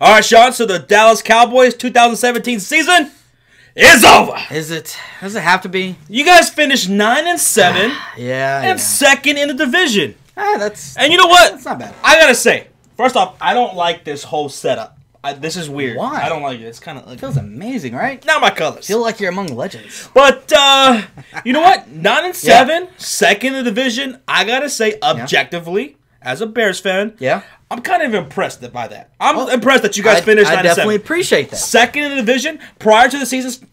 All right, Sean, so the Dallas Cowboys 2017 season is over. Is it? Does it have to be? You guys finished 9-7 Yeah. second in the division. And you know what? That's not bad. I gotta say, first off, I don't like this whole setup. This is weird. Why? I don't like it. It's kind of It feels amazing, right? not my colors. Feel like you're among legends. But you know what? 9-7, second in the division. I gotta say, objectively, as a Bears fan, I'm kind of impressed by that. I'm impressed that you guys finished 9-7. I definitely appreciate that. Second in the division. Prior to the season,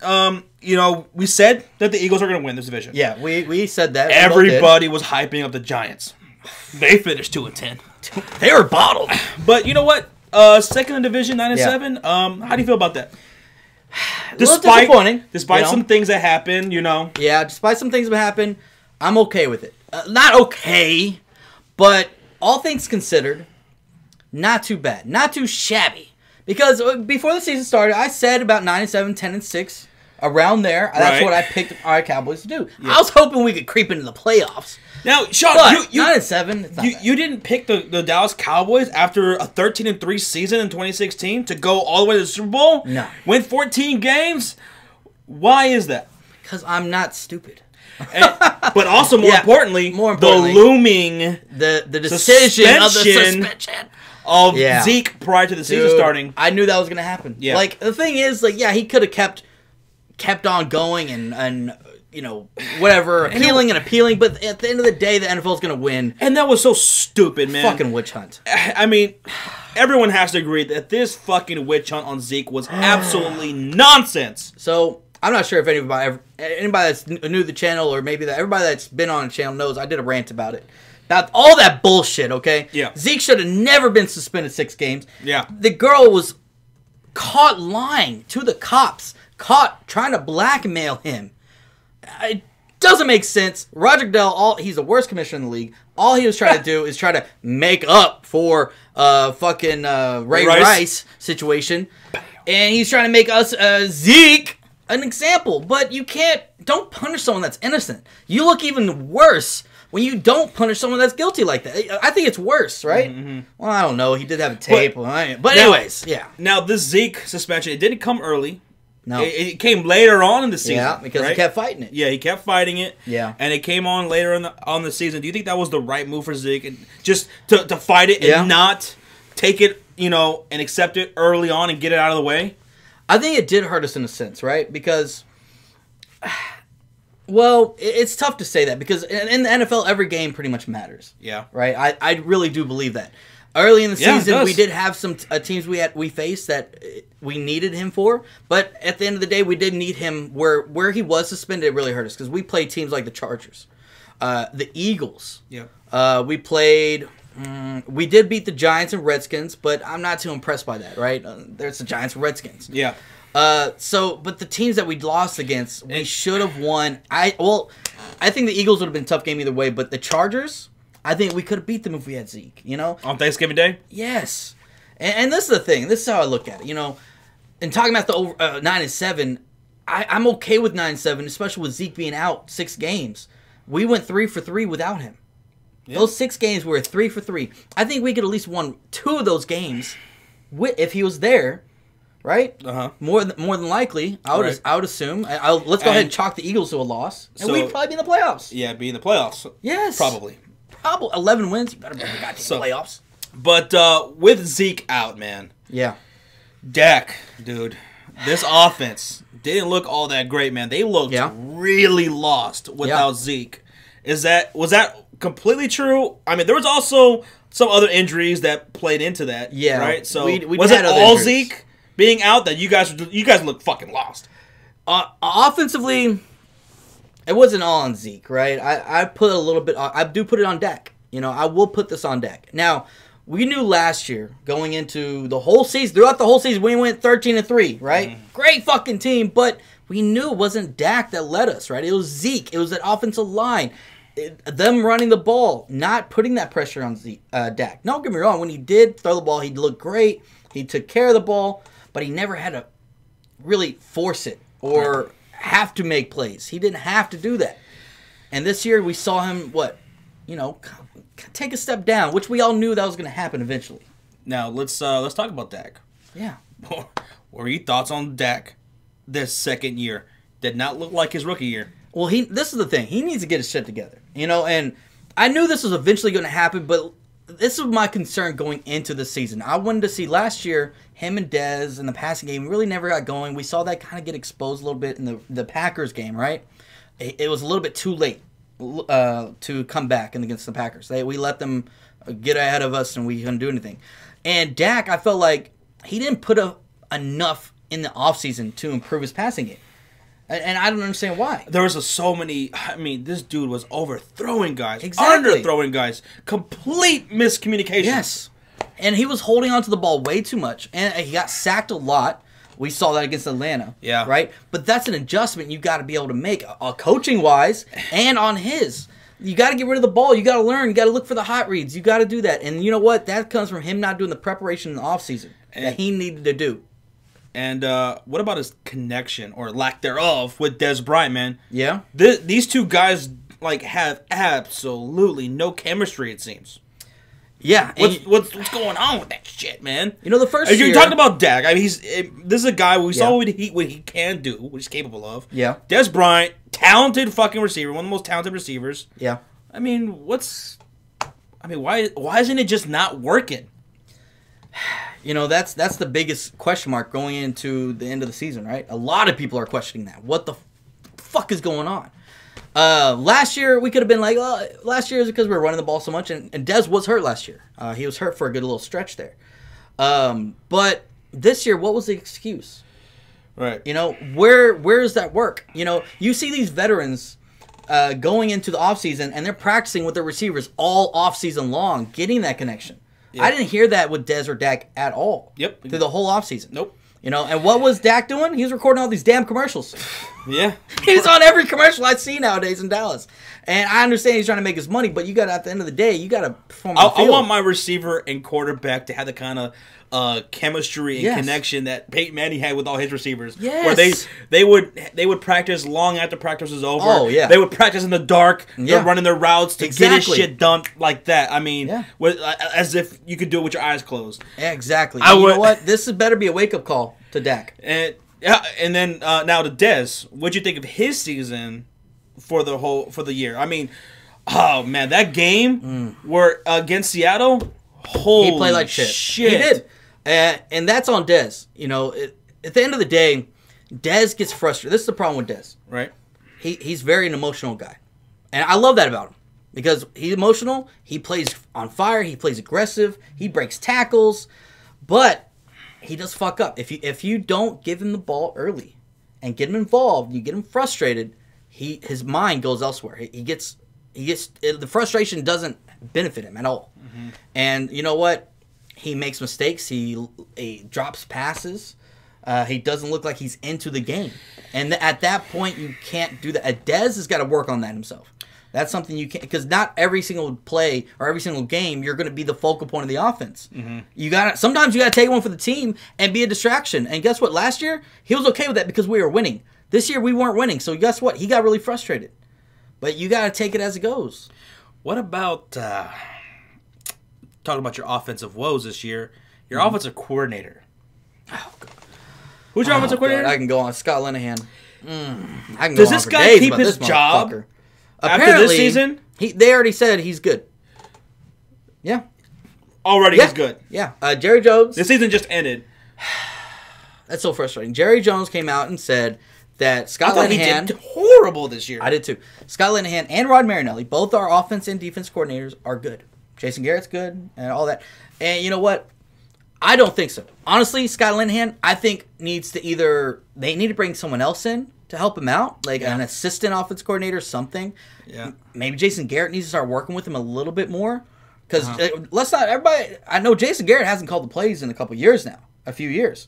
you know, we said that the Eagles are going to win this division. Yeah, we said that. Everybody was hyping up the Giants. They finished 2-10. They were bottled. But you know what? Second in the division, 9-7. How do you feel about that? Disappointing. Despite some things that happen, you know. Yeah, despite some things that happen, I'm okay with it. Not okay, but all things considered, not too bad. Not too shabby. Because before the season started, I said about 9-7, 10-6, around there. Right. That's what I picked our Cowboys to do. Yeah. I was hoping we could creep into the playoffs. Now, Sean, you 9-7. You didn't pick the Dallas Cowboys after a 13-3 season in 2016 to go all the way to the Super Bowl? No. Win 14 games? Why is that? Because I'm not stupid. But also, more importantly, the looming the decision of the suspension of Zeke prior to the season starting. I knew that was going to happen. Yeah. Like, the thing is, like, yeah, he could have kept on going and you know, whatever, appealing, but at the end of the day, the NFL is going to win. And that was so stupid, man. Fucking witch hunt. I mean, everyone has to agree that this fucking witch hunt on Zeke was absolutely nonsense. So, I'm not sure if anybody that's new to the channel, or maybe everybody that's been on the channel knows I did a rant about it. About all that bullshit, okay? Yeah. Zeke should have never been suspended 6 games. Yeah. The girl was caught lying to the cops, caught trying to blackmail him. It doesn't make sense. Roger Goodell, he's the worst commissioner in the league. All he was trying to do is try to make up for fucking Ray Rice situation. And he's trying to make us Zeke an example. But you don't punish someone that's innocent. You look even worse when you don't punish someone that's guilty like that. I think it's worse, right? Mm-hmm. Well, I don't know. He did have a tape. But anyways, yeah. Now, this Zeke suspension, it didn't come early. No. It came later on in the season. Yeah, because he kept fighting it. Yeah, he kept fighting it. Yeah. And it came on later on the season. Do you think that was the right move for Zeke? And just to fight it and not take it, you know, and accept it early on and get it out of the way? I think it did hurt us in a sense, right? Because, well, it's tough to say that because in the NFL, every game pretty much matters. Yeah. Right? I really do believe that. Early in the season, we did have some teams we faced that we needed him for, but at the end of the day, we did need him where he was suspended. It really hurt us because we played teams like the Chargers, the Eagles. Yeah. We played. We did beat the Giants and Redskins, but I'm not too impressed by that. Right? There's the Giants and Redskins. Yeah. But the teams that we lost against, we should have won. I think the Eagles would have been a tough game either way, but the Chargers, I think we could have beat them if we had Zeke, you know? On Thanksgiving Day? Yes. And this is the thing. This is how I look at it, you know? And talking about the 9-7, I'm okay with 9-7, especially with Zeke being out 6 games. We went 3 for 3 without him. Yeah. Those 6 games were 3 for 3. I think we could at least won 2 of those games if he was there, right? More than likely, I would assume. Let's go ahead and chalk the Eagles to a loss, and we'd probably be in the playoffs. Yeah, be in the playoffs. Yes. Probably 11 wins. You better be in the playoffs. But with Zeke out, man. Yeah. Dak, dude, this offense didn't look all that great, man. They looked really lost without Zeke. Was that completely true? I mean, there was also some other injuries that played into that. Yeah. Right. So was it all Zeke being out that you guys look fucking lost? Offensively, it wasn't all on Zeke, right? I put a little bit. I do put it on Dak. You know, I will put this on Dak. Now, we knew last year going into the whole season, throughout the whole season, we went 13-3, right? Great fucking team, but we knew it wasn't Dak that led us, right? It was Zeke. It was that offensive line. Them running the ball, not putting that pressure on Dak. Don't get me wrong. When he did throw the ball, he looked great. He took care of the ball, but he never had to really force it or have to make plays. He didn't have to do that. And this year we saw him, take a step down, which we all knew that was going to happen eventually. Now let's talk about Dak. Yeah. What were your thoughts on Dak this second year? Did not look like his rookie year. Well, this is the thing. He needs to get his shit together. And I knew this was eventually going to happen, but this was my concern going into the season. I wanted to see last year, him and Dez in the passing game really never got going. We saw that kind of get exposed a little bit in the Packers game, right? It was a little bit too late to come back against the Packers. We let them get ahead of us, and we couldn't do anything. And Dak, I felt like he didn't put enough in the offseason to improve his passing game. And I don't understand why. There was so many. I mean, this dude was overthrowing guys, exactly. underthrowing guys, complete miscommunication. Yes, and he was holding onto the ball way too much, and he got sacked a lot. We saw that against Atlanta. Yeah, right. But that's an adjustment you got to be able to make, coaching wise, and on his. You got to get rid of the ball. You got to learn. You got to look for the hot reads. You got to do that. And you know what? That comes from him not doing the preparation in the offseason that he needed to do. And what about his connection or lack thereof with Dez Bryant, man? Yeah, these two guys have absolutely no chemistry. It seems. Yeah, what's going on with that shit, man? The first year you're talking about Dak. I mean, this is a guy we saw what he can do, what he's capable of. Yeah, Dez Bryant, talented fucking receiver, one of the most talented receivers. Yeah, I mean, why isn't it just not working? That's the biggest question mark going into the end of the season, right? A lot of people are questioning that. What the fuck is going on? Last year, we could have been like, last year is because we were running the ball so much, and Dez was hurt last year. He was hurt for a good little stretch there. But this year, what was the excuse? Right. Where does that work? You see these veterans going into the offseason, and they're practicing with their receivers all offseason long, getting that connection. Yep. I didn't hear that with Dez or Dak at all. Yep. Through the whole offseason. Nope. And what was Dak doing? He was recording all these damn commercials. Yeah. He's on every commercial I see nowadays in Dallas. And I understand he's trying to make his money, but at the end of the day, you got to perform on the field. I want my receiver and quarterback to have the kind of chemistry and connection that Peyton Manning had with all his receivers. Yes. Where they would practice long after practice was over. Oh, yeah. They would practice in the dark. Yeah. They're running their routes to get his shit done like that. I mean, as if you could do it with your eyes closed. Yeah, exactly. You know what? This better be a wake-up call to Dak. And then now to Dez. What'd you think of his season for the year? I mean, oh man, that game where against Seattle, he played like shit. He did. And that's on Dez. At the end of the day, Dez gets frustrated. This is the problem with Dez. Right. He's very an emotional guy. And I love that about him. Because he's emotional, he plays on fire, he plays aggressive, he breaks tackles, but he does fuck up. If you don't give him the ball early and get him involved, you get him frustrated, his mind goes elsewhere. He gets the frustration doesn't benefit him at all. Mm-hmm. And you know what? He makes mistakes. He drops passes. He doesn't look like he's into the game. And at that point, you can't do that. Dez has got to work on that himself. That's something you can't, because not every single play or every single game you're going to be the focal point of the offense. Mm-hmm. Sometimes you got to take one for the team and be a distraction. And guess what? Last year he was okay with that because we were winning. This year we weren't winning. So guess what? He got really frustrated. But you got to take it as it goes. What about talking about your offensive woes this year? Your offensive coordinator. Oh, God. Who's your offensive coordinator? I can go on. Scott Linehan. Does this guy keep his job after this season? They already said he's good. Yeah. He's good. Yeah. Jerry Jones. This season just ended. That's so frustrating. Jerry Jones came out and said that Scott Linehan... he did horrible this year. I did too. Scott Linehan and Rod Marinelli, both our offense and defense coordinators, are good. Jason Garrett's good and all that. And you know what? I don't think so. Honestly, Scott Linehan, I think they need to bring someone else in to help him out, like an assistant offense coordinator, something. Yeah. Maybe Jason Garrett needs to start working with him a little bit more. Because let's not, everybody, I know Jason Garrett hasn't called the plays in a couple years now, a few years.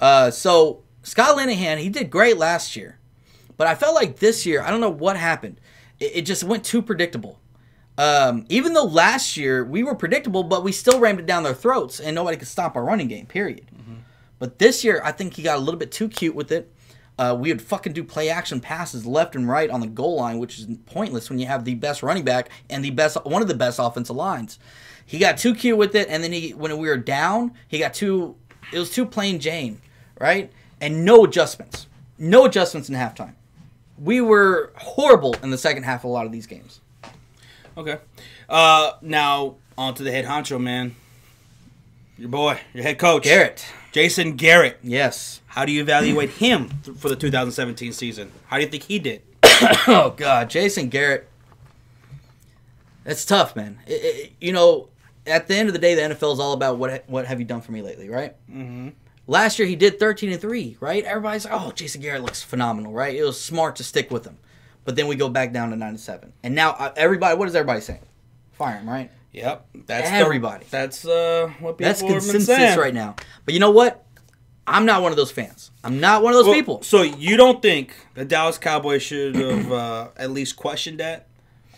So Scott Linehan, he did great last year. But I felt like this year, I don't know what happened. It just went too predictable. Even though last year we were predictable, but we still rammed it down their throats and nobody could stop our running game, period. Mm-hmm. But this year, I think he got a little bit too cute with it. We would fucking do play action passes left and right on the goal line, which is pointless when you have the best running back and one of the best offensive lines. He got too cute with it, and then when we were down, he got too It was too plain Jane, right? And no adjustments. No adjustments in halftime. We were horrible in the second half of a lot of these games. Okay. Now, on to the head honcho, man. Your boy, your head coach. Garrett. Jason Garrett. Yes. How do you evaluate him for the 2017 season? How do you think he did? Oh, God. Jason Garrett. It's tough, man. You know, at the end of the day, the NFL is all about what have you done for me lately, right? Mm-hmm. Last year, he did 13-3, right? Everybody's like, oh, Jason Garrett looks phenomenal, right? It was smart to stick with him. But then we go back down to 9-7. And now, what is everybody saying? Fire him, right? Yep. That's everybody. That's what people That's have been consensus saying right now. But you know what? I'm not one of those fans. I'm not one of those people. So you don't think the Dallas Cowboys should have at least questioned that?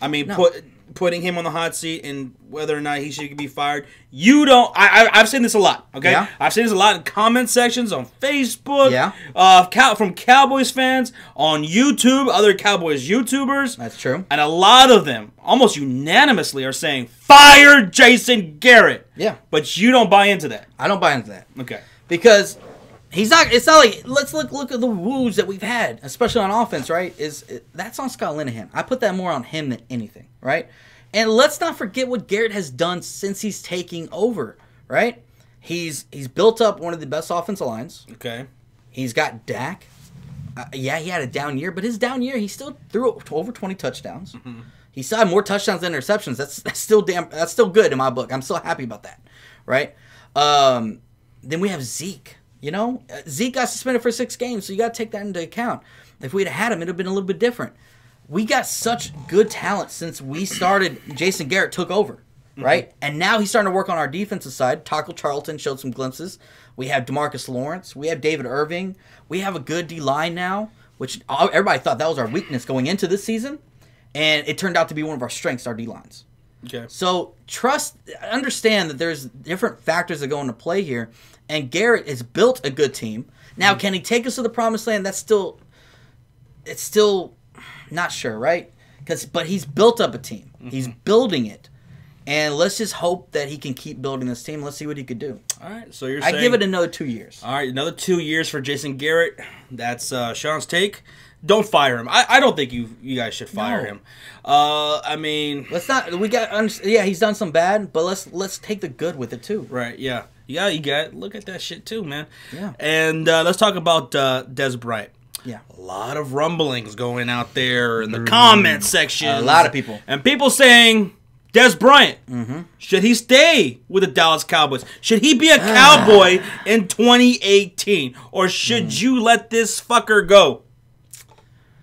I mean, No. Putting him on the hot seat and whether or not he should be fired. You don't. I've seen this a lot. Okay, Yeah. I've seen this a lot in comment sections on Facebook. Yeah. From Cowboys fans on YouTube, other Cowboys YouTubers. That's true. And a lot of them, almost unanimously, are saying fire Jason Garrett. Yeah. But you don't buy into that. I don't buy into that. Okay. Because he's not. It's not like let's look at the woos that we've had, especially on offense. Right? That's on Scott Linehan. I put that more on him than anything. Right? And let's not forget what Garrett has done since he's taking over. Right? He's built up one of the best offensive lines. Okay. He's got Dak. Yeah, he had a down year, but his down year, he still threw over 20 touchdowns. Mm-hmm. He still had more touchdowns than interceptions. That's still good in my book. I'm still happy about that. Right? Then we have Zeke. You know, Zeke got suspended for 6 games, so you got to take that into account. If we'd have had him, it would have been a little bit different. We got such good talent since we started. Jason Garrett took over, right? Mm-hmm. And now he's starting to work on our defensive side. Taco Charlton showed some glimpses. We have DeMarcus Lawrence. We have David Irving. We have a good D-line now, which everybody thought that was our weakness going into this season. And it turned out to be one of our strengths, our D-lines. Okay. So understand that there's different factors that go into play here. And Garrett has built a good team. Now, can he take us to the promised land? It's still not sure, right? But he's built up a team. Mm-hmm. He's building it. And let's just hope that he can keep building this team. Let's see what he could do. All right, so you're saying... I give it another 2 years. All right, another 2 years for Jason Garrett. That's Sean's take. Don't fire him. I don't think you guys should fire him. I mean... Let's not... Yeah, he's done some bad, but let's take the good with it, too. Right, yeah. Yeah, you got look at that shit too, man. Yeah. And let's talk about Des Bryant. Yeah. A lot of rumblings going out there in the comment section. A lot of people. And people saying, Des Bryant, mm-hmm. should he stay with the Dallas Cowboys? Should he be a Cowboy in 2018? Or should you let this fucker go?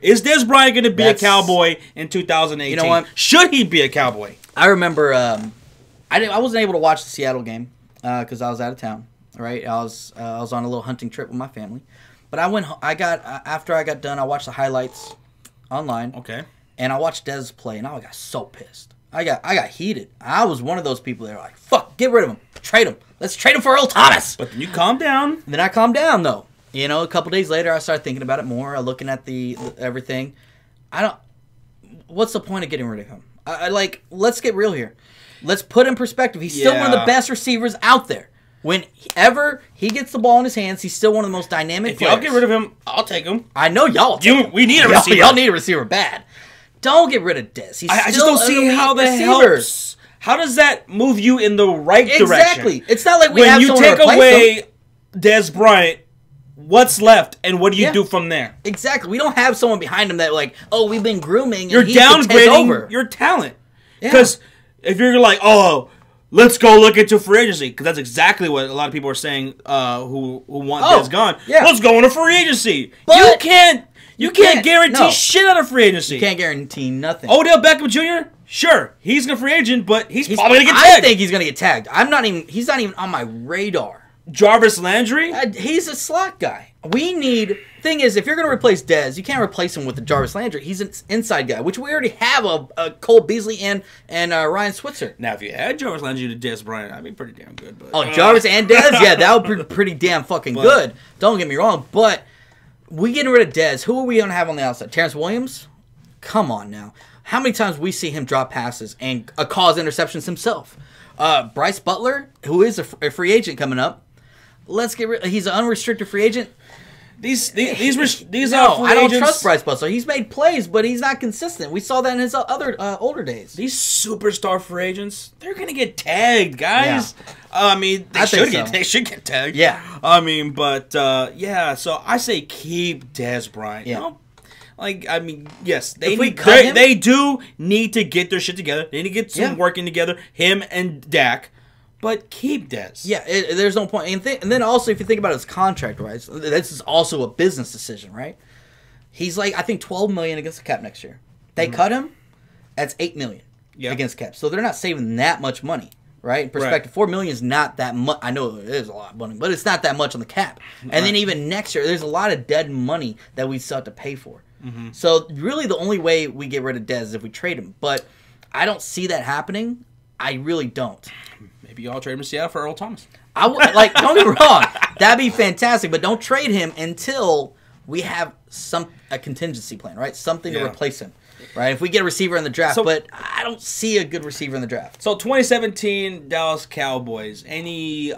Is Des Bryant going to be a Cowboy in 2018? You know what? Should he be a Cowboy? I remember I wasn't able to watch the Seattle game. Because I was out of town, right? I was on a little hunting trip with my family, but after I got done, I watched the highlights online. Okay. And I watched Dez play, and I got so pissed. I got heated. I was one of those people that were like, "Fuck, get rid of him, trade him. Let's trade him for Earl Thomas." But then you calm down. Then I calmed down, though. You know, a couple days later, I started thinking about it more, looking at the everything. What's the point of getting rid of him? Let's get real here. Let's put in perspective. He's still one of the best receivers out there. Whenever he gets the ball in his hands, he's still one of the most dynamic players. If y'all get rid of him, I'll take him. I know y'all. We need a receiver. Y'all need a receiver bad. Don't get rid of Dez. I just don't see how that helps. How does that move you in the right direction? Exactly. It's not like we have someone to replace him. When you take away Des Bryant, what's left, and what do you do from there? Exactly. We don't have someone behind him that we've been grooming. You're downgrading your talent. Because if you're like, let's go look into free agency, because that's exactly what a lot of people are saying who want Dez gone. Yeah. Let's go into free agency. But you can't guarantee shit out of free agency. You can't guarantee nothing. Odell Beckham Jr., sure, he's a free agent, but he's probably going to get tagged. I think he's going to get tagged. He's not even on my radar. Jarvis Landry? He's a slot guy. Thing is, if you're going to replace Dez, you can't replace him with the Jarvis Landry. He's an inside guy, which we already have a Cole Beasley and Ryan Switzer. Now, if you add Jarvis Landry to Dez Bryant, that'd be pretty damn good. But, Jarvis and Dez? Yeah, that would be pretty damn fucking good. Don't get me wrong, but we getting rid of Dez. Who are we going to have on the outside? Terrence Williams? Come on now. How many times we see him drop passes and cause interceptions himself? Bryce Butler, who is a free agent coming up. let's get rid. He's an unrestricted free agent. These No, free I don't agents, trust Bryce Butler. He's made plays, but he's not consistent. We saw that in his other older days. These superstar free agents, they're gonna get tagged, guys. Yeah. I mean, they should get tagged. Yeah. I mean, but yeah. So I say keep Dez Bryant. Yeah. You know? Like, I mean, yes, they do need to get their shit together. They need to get some working together. Him and Dak. But keep Dez. Yeah, there's no point. And then also, if you think about his contract, right? So this is also a business decision, right? He's like, I think, $12 million against the cap next year. They cut him. That's $8 million against cap. So they're not saving that much money, right? In perspective, $4 million is not that much. I know it is a lot of money, but it's not that much on the cap. And then even next year, there's a lot of dead money that we still have to pay for. So really, the only way we get rid of Dez is if we trade him. But I don't see that happening. I really don't. Maybe y'all trade him to Seattle for Earl Thomas. Don't get me wrong. That'd be fantastic, but don't trade him until we have a contingency plan, right? Something to replace him, right? If we get a receiver in the draft, but I don't see a good receiver in the draft. So 2017 Dallas Cowboys. Any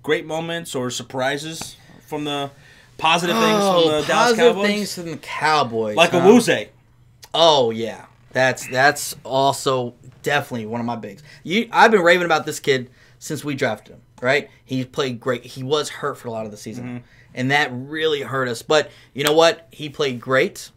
great moments or surprises from the positive things from the Dallas Cowboys? Positive things from the Cowboys. Like a Wuze. Oh, yeah. That's also definitely one of my bigs. I've been raving about this kid since we drafted him, right? He played great. He was hurt for a lot of the season, and that really hurt us. But you know what? He played great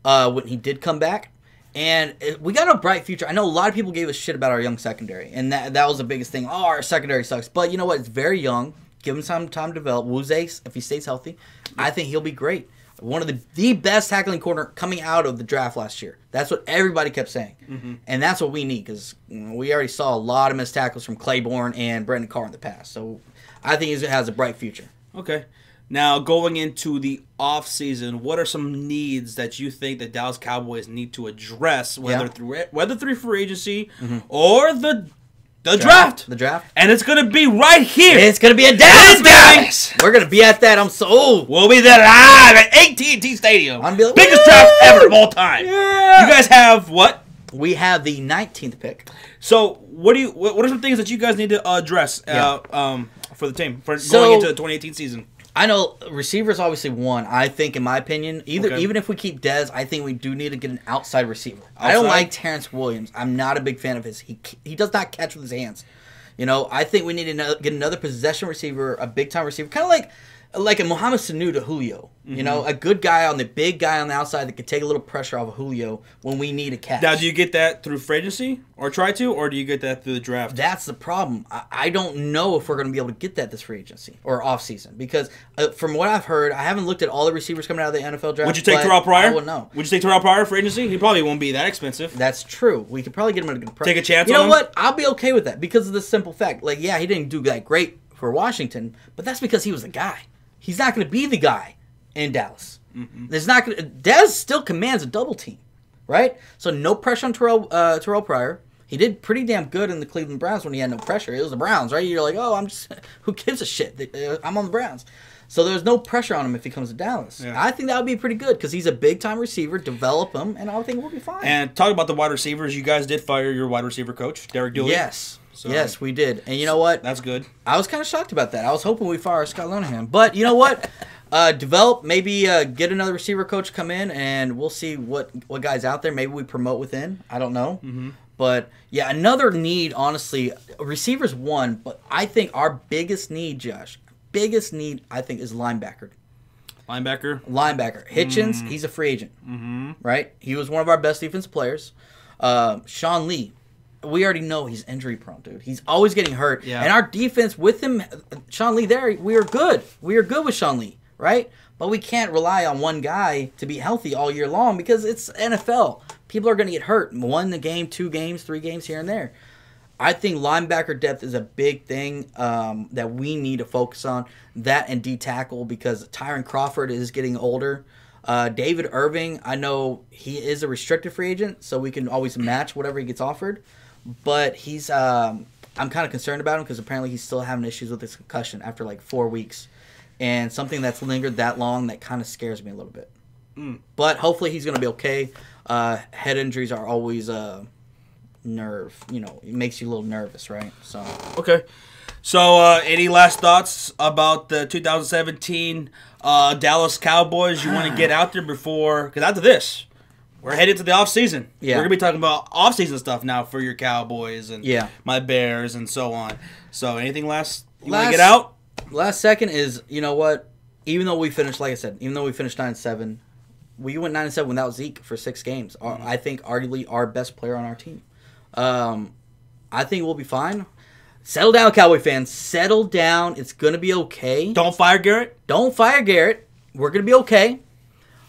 when he did come back, and we got a bright future. I know a lot of people gave us shit about our young secondary, and that was the biggest thing. Oh, our secondary sucks. But you know what? It's very young. Give him some time to develop. Wuze, if he stays healthy, I think he'll be great. One of the best tackling corner coming out of the draft last year. That's what everybody kept saying. And that's what we need because we already saw a lot of missed tackles from Claiborne and Brendan Carr in the past. So I think he has a bright future. Okay. Now, going into the offseason, what are some needs that you think the Dallas Cowboys need to address, whether through free agency or the draft. The draft. And it's going to be right here. It's going to be in Dallas. We're going to be at that. We'll be there live at AT&T Stadium. Biggest draft ever of all time. Yeah. You guys have what? We have the 19th pick. So what are some things that you guys need to address for the team going into the 2018 season? I know receivers obviously one. I think, in my opinion, even if we keep Dez, I think we do need to get an outside receiver. I don't like Terrence Williams. I'm not a big fan of his. He does not catch with his hands. You know, I think we need to get another possession receiver, a big time receiver, kind of like a Mohamed Sanu to Julio. You know, a good guy on the big guy on the outside that could take a little pressure off of Julio when we need a catch. Now, do you get that through free agency or do you get that through the draft? That's the problem. I don't know if we're going to be able to get that this free agency or off season because from what I've heard, I haven't looked at all the receivers coming out of the NFL draft. Would you take Terrell Pryor? I wouldn't know. Would you take Terrell Pryor for agency? He probably won't be that expensive. That's true. We could probably get him at a good price. Take a chance on him? You know what? I'll be okay with that because of the simple fact. Like, yeah, he didn't do that great for Washington, but that's because he was the guy. He's not going to be the guy in Dallas. There's not going. Dez still commands a double team, right? So no pressure on Terrell Pryor. He did pretty damn good in the Cleveland Browns when he had no pressure. It was the Browns, right? You're like, oh, who gives a shit? I'm on the Browns. So there's no pressure on him if he comes to Dallas. Yeah. I think that would be pretty good because he's a big-time receiver. Develop him, and I think we'll be fine. And talk about the wide receivers. You guys did fire your wide receiver coach, Derek Dooley. Yes. So, yes, we did. And you know what? That's good. I was kind of shocked about that. I was hoping we fire Scott Linehan. But you know what? Develop, maybe get another receiver coach come in, and we'll see what guy's out there. Maybe we promote within. I don't know. But, yeah, another need, honestly, receivers one, but I think our biggest need, Josh, I think, is linebacker. Linebacker? Hitchens, he's a free agent, right? He was one of our best defensive players. Sean Lee, we already know he's injury prone, dude. He's always getting hurt. Yeah. And our defense with him, Sean Lee there, we are good. We are good with Sean Lee, right? But we can't rely on one guy to be healthy all year long because it's NFL. People are going to get hurt. 1 game, 2 games, 3 games here and there. I think linebacker depth is a big thing that we need to focus on. That and D-tackle because Tyron Crawford is getting older. David Irving, I know he is a restricted free agent, so we can always match whatever he gets offered. But he's, I'm kind of concerned about him because apparently he's still having issues with his concussion after like 4 weeks. And something that's lingered that long, that kind of scares me a little bit. But hopefully he's going to be okay. Head injuries are always nerve. You know, it makes you a little nervous, right? So okay. So, any last thoughts about the 2017 Dallas Cowboys you want to get out there before? Because after this, we're headed to the offseason. Yeah. We're going to be talking about offseason stuff now for your Cowboys and my Bears and so on. So, anything last you want to get out? Last second is, you know what? Even though we finished, like I said, 9-7, we went 9-7 without Zeke for 6 games. I think arguably our best player on our team. I think we'll be fine. Settle down, Cowboy fans. Settle down. It's going to be okay. Don't fire Garrett. Don't fire Garrett. We're going to be okay.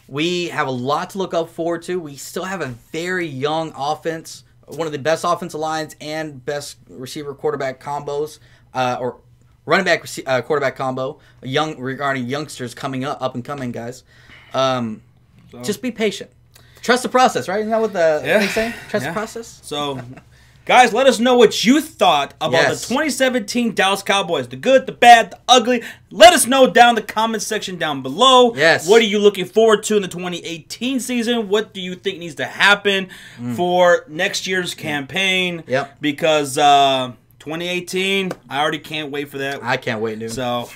We have a lot to look up forward to. We still have a very young offense. One of the best offensive lines and best receiver-quarterback combos. Or running back quarterback combo. Regarding youngsters coming up and coming, guys. Just be patient. Trust the process, right? Isn't that what they say? Trust the process? So... Guys, let us know what you thought about the 2017 Dallas Cowboys. The good, the bad, the ugly. Let us know down in the comment section down below. Yes. What are you looking forward to in the 2018 season? What do you think needs to happen for next year's campaign? Yep. Because 2018, I already can't wait for that. I can't wait, dude. So,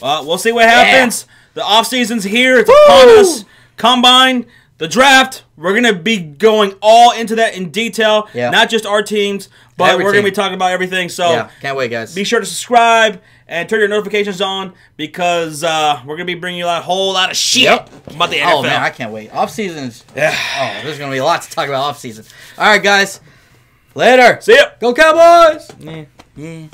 we'll see what happens. The offseason's here. It's upon us. Combine. The draft, we're going to be going all into that in detail. Yeah. Not just our teams, but we're going to be talking about everything. So can't wait, guys. Be sure to subscribe and turn your notifications on because we're going to be bringing you a whole lot of shit about the NFL. Oh, man, I can't wait. Off-season's... there's going to be a lot to talk about off-season. All right, guys. Later. See ya. Go Cowboys. Yeah.